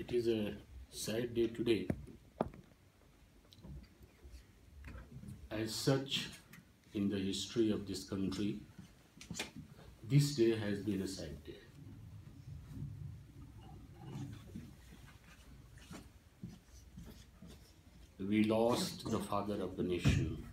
It is a sad day today. As such, in the history of this country, this day has been a sad day. We lost the father of the nation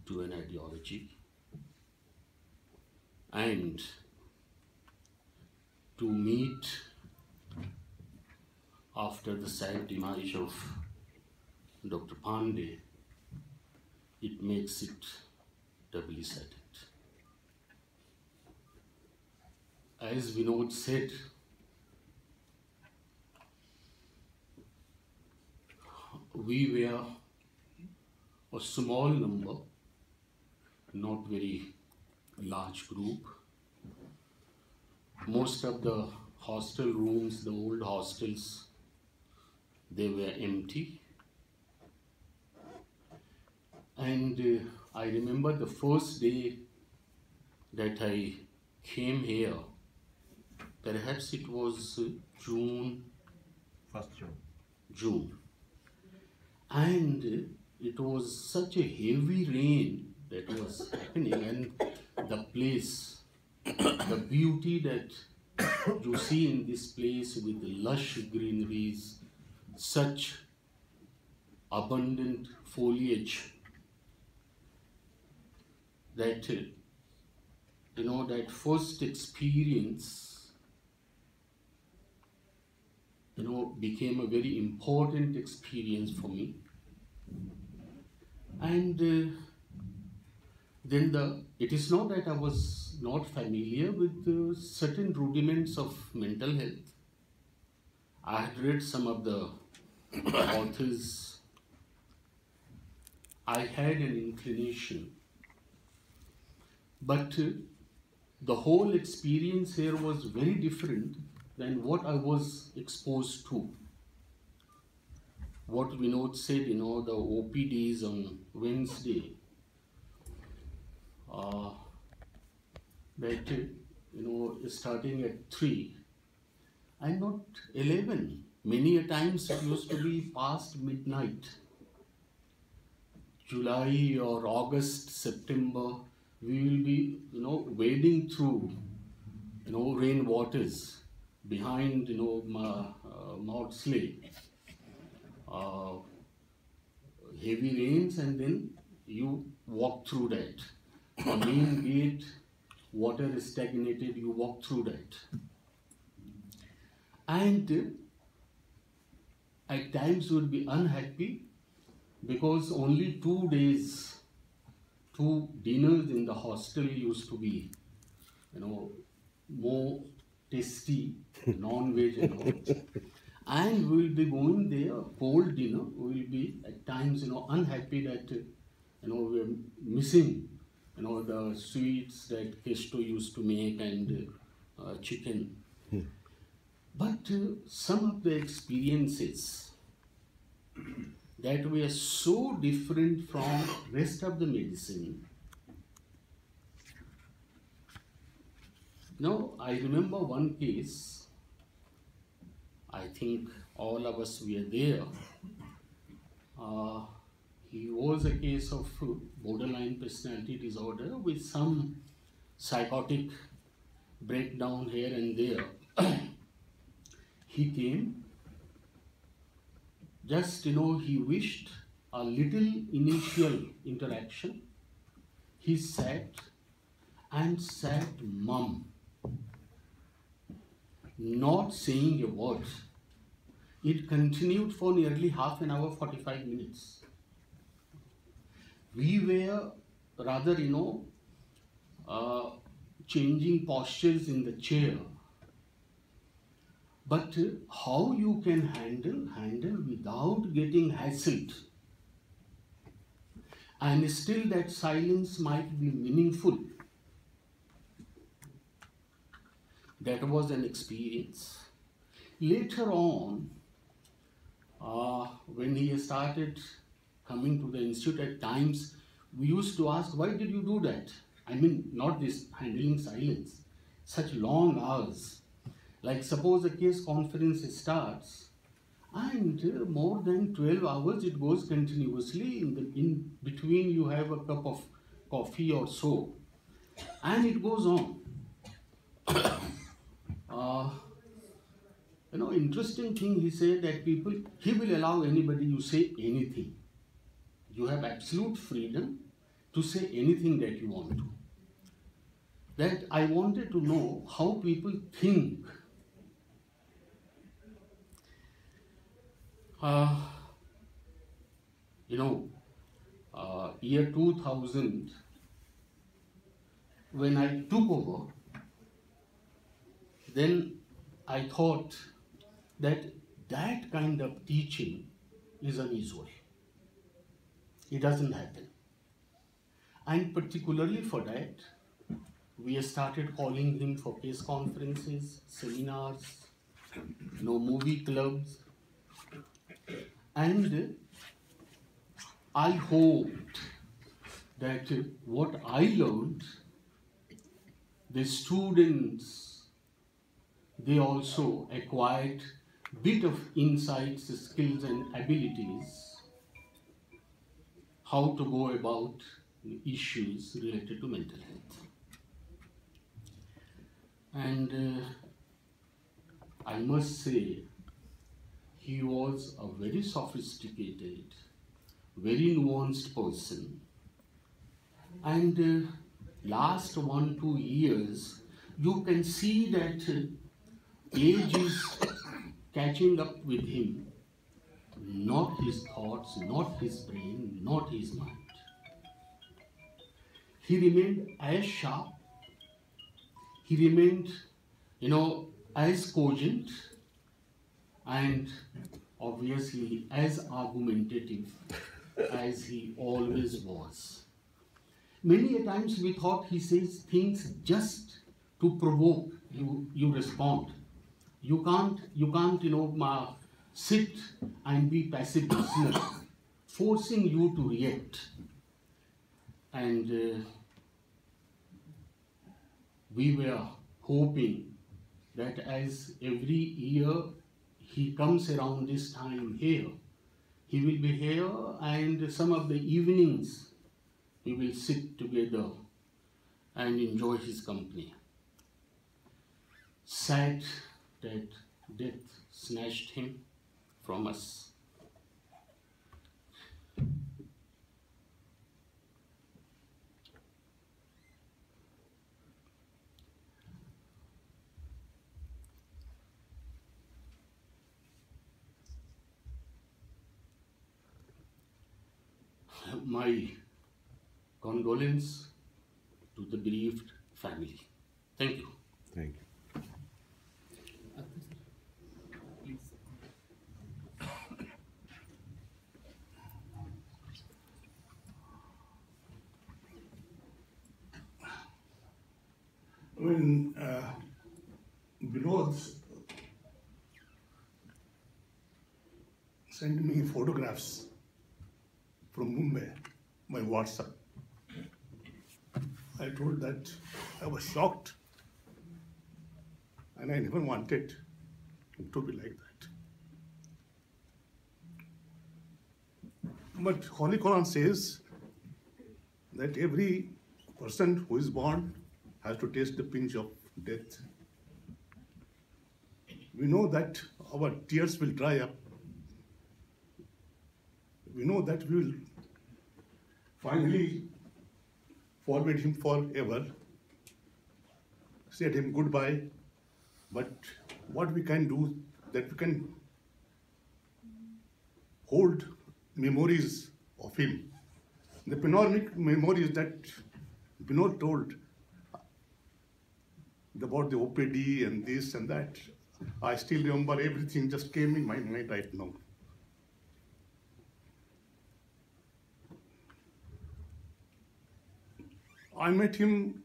to an ideology, and to meet after the sad demise of Dr. Pandey, it makes it doubly saddened. As Vinod said, we were a small number, not very large group. Most of the hostel rooms, the old hostels, they were empty. And I remember the first day that I came here, perhaps it was June. 1st June. And it was such a heavy rain that was happening, and the place, the beauty that you see in this place with the lush greeneries, such abundant foliage, that that first experience became a very important experience for me. And then it is not that I was not familiar with certain rudiments of mental health. I had read some of the authors. I had an inclination. But the whole experience here was very different than what I was exposed to. What Vinod said, the OPDs on Wednesday, that, starting at 3 and not 11. Many a times it used to be past midnight. July or August, September, we will be, wading through, rain waters behind, Maudsley. Heavy rains, and then you walk through that. The main gate, water is stagnated, you walk through that. And at times you would be unhappy because only 2 days, 2 dinners in the hostel used to be, more tasty, non-veg and all. And we will be going there, cold dinner, we will be at times, unhappy that, we are missing, the sweets that Kesto used to make and chicken. But some of the experiences that were so different from rest of the medicine. I remember one case. I think all of us were there. He was a case of borderline personality disorder with some psychotic breakdown here and there. He came, just, he wished a little initial interaction. He sat mum, not saying a word. It continued for nearly half an hour, 45 minutes. We were rather, changing postures in the chair. But how you can handle without getting hassled, and still that silence might be meaningful. That was an experience. Later on, when he started coming to the institute, at times we used to ask, why did you do that? I mean, not this handling silence, such long hours. Like suppose a case conference starts, and more than 12 hours it goes continuously. In between you have a cup of coffee or so, and it goes on. Uh, Interesting thing, he said that he will allow anybody you say anything. You have absolute freedom to say anything that you want to. That I wanted to know how people think. Uh, Year 2000, when I took over, then I thought that that kind of teaching is unusual. It doesn't happen. And particularly for that, we started calling him for case conferences, seminars, movie clubs. And I hoped that what I learned, the students, they also acquired bit of insights, skills and abilities, how to go about issues related to mental health. And I must say, he was a very sophisticated, very nuanced person. And last 1-2 years, you can see that age is catching up with him. Not his thoughts, not his brain, not his mind. He remained as sharp. He remained, as cogent, and obviously as argumentative as he always was. Many a times we thought he says things just to provoke you respond. You can't sit and be passive listener, forcing you to react. And we were hoping that as every year he comes around this time here, he will be here, and some of the evenings we will sit together and enjoy his company. Sad that death snatched him from us. My condolence to the bereaved family. Thank you. Thank you. When Vinod sent me photographs from Mumbai by WhatsApp, I told that I was shocked and I never wanted to be like that. But Holy Quran says that every person who is born has to taste the pinch of death. We know that our tears will dry up. We know that we will finally forget him forever, said him goodbye. But what we can do, that we can hold memories of him. The panoramic memories that Vinod told about the OPD and this and that, I still remember everything just came in my mind right now. I met him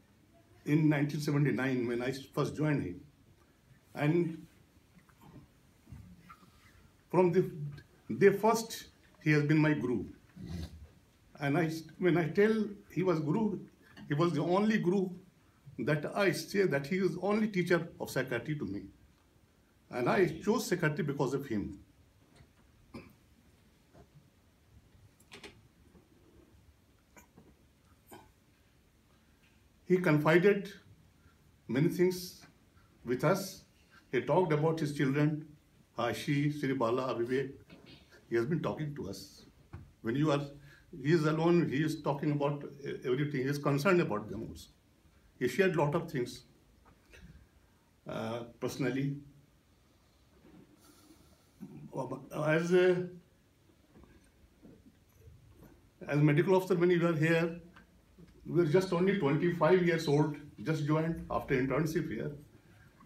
in 1979 when I first joined him. And from the day first, he has been my guru. And when I tell he was guru, he was the only guru that I say that he is only teacher of psychiatry to me. And I chose secretary because of him. He confided many things with us. He talked about his children, Hashi, Sribala, Vivek. He has been talking to us. When he is alone, he is talking about everything. He is concerned about them also. He shared a lot of things personally. As medical officer, when you were here, we were just only 25 years old, just joined after internship here.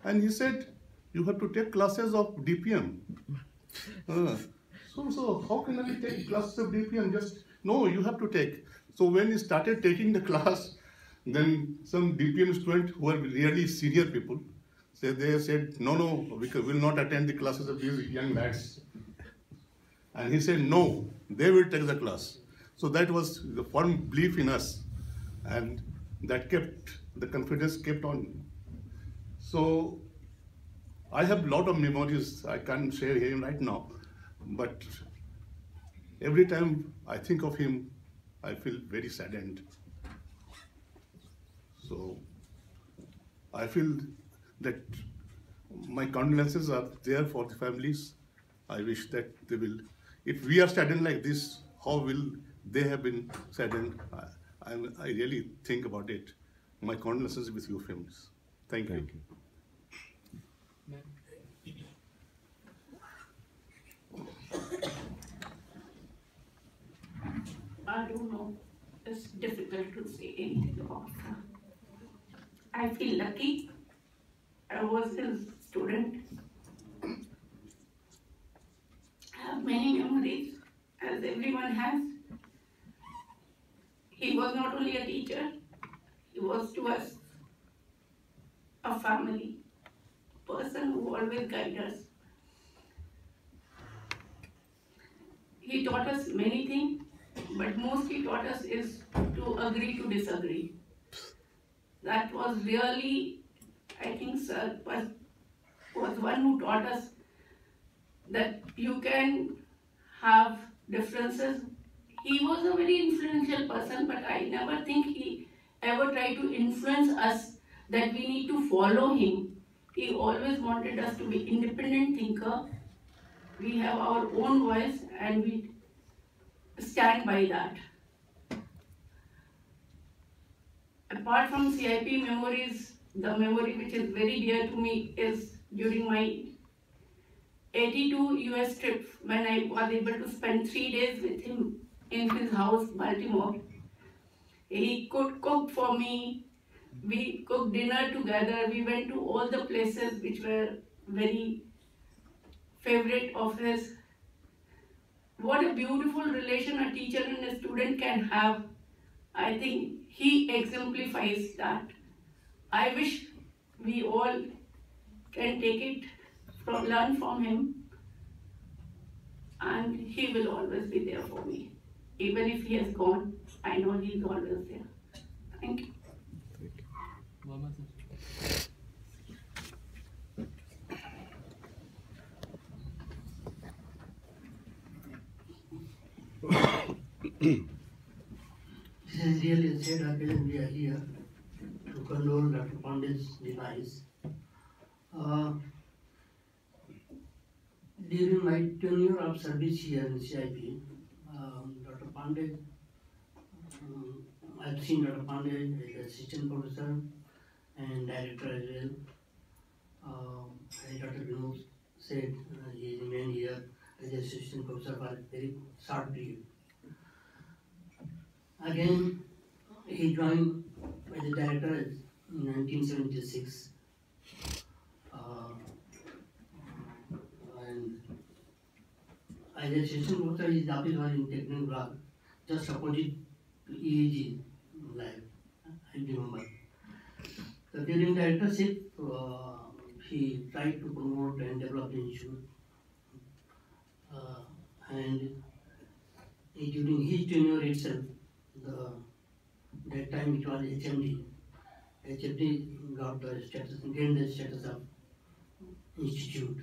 And he said, you have to take classes of DPM. So how can I take classes of DPM? No, you have to take. So when he started taking the class, then some DPM students who are really senior people, they said, no, we will not attend the classes of these young lads. And he said, no, they will take the class. So that was the firm belief in us. And that the confidence kept on. So I have a lot of memories I can't share here right now, but every time I think of him, I feel very saddened. So I feel that my condolences are there for the families. I wish that they will, if we are saddened like this, how will they have been saddened? I really think about it. My condolences with you families. Thank you. I don't know. It's difficult to say anything about her. I feel lucky. I was his student. I have many memories, as everyone has. He was not only a teacher, he was to us a family, person who always guided us. He taught us many things, but most he taught us is to agree to disagree. That was really, I think, sir was one who taught us that you can have differences. He was a very influential person, but I never think he ever tried to influence us that we need to follow him. He always wanted us to be independent thinker. We have our own voice and we stand by that. Apart from CIP memories, the memory which is very dear to me is during my 82 US trip when I was able to spend 3 days with him in his house, Baltimore. He could cook for me. We cooked dinner together. We went to all the places which were very favorite of his. What a beautiful relation a teacher and a student can have. I think he exemplifies that. I wish we all can take it learn from him, and he will always be there for me. Even if he has gone, I know he is always there. Thank you. This is really a sad occasion we are here to condole Dr. Pandey's demise. During my tenure of service here in CIP, Dr. Pandey, I've seen Dr. Pandey as assistant professor and director as well. As Dr. Vinod said, he remained here as assistant professor for a very short period. Again, he joined as a director in 1976. And as a assistant professor, his office was in Technical Block, just opposite to EAG lab, I remember. So during directorship, he tried to promote and develop the institute. And during his tenure itself, that time it was HMD. HMD got the status, gained the status of institute.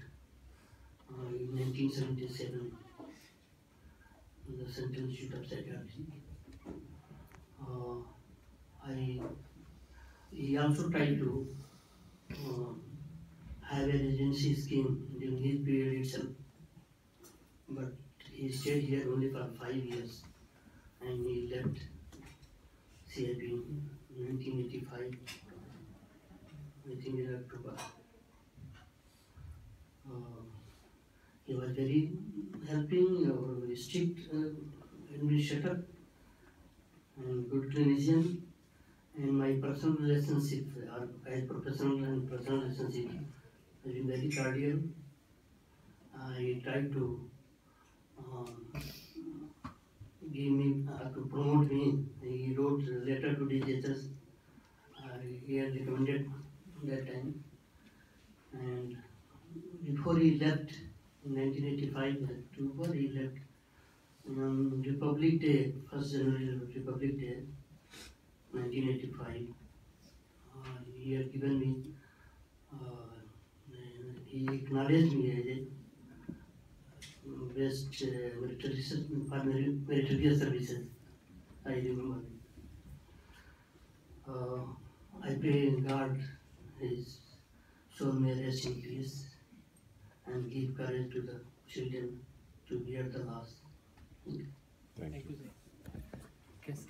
in 1977 in the Central Institute of Psychiatry. He also tried to have a residency scheme during his period itself, but he stayed here only for 5 years and he left CIP in 1985, I think in October. He was very helping, very strict administrator and good clinician, and my personal relationship, as professional and personal relationship, has been very cordial. I tried to to promote me. He wrote a letter to DHS. He had recommended that time. And before he left in 1985, October, he left on Republic Day, 1st January, Republic Day, 1985. He had given me, he acknowledged me as a best meritorious services. I remember. I pray in God His soul may rest in peace and give courage to the children to bear the loss. Thank you. Yes.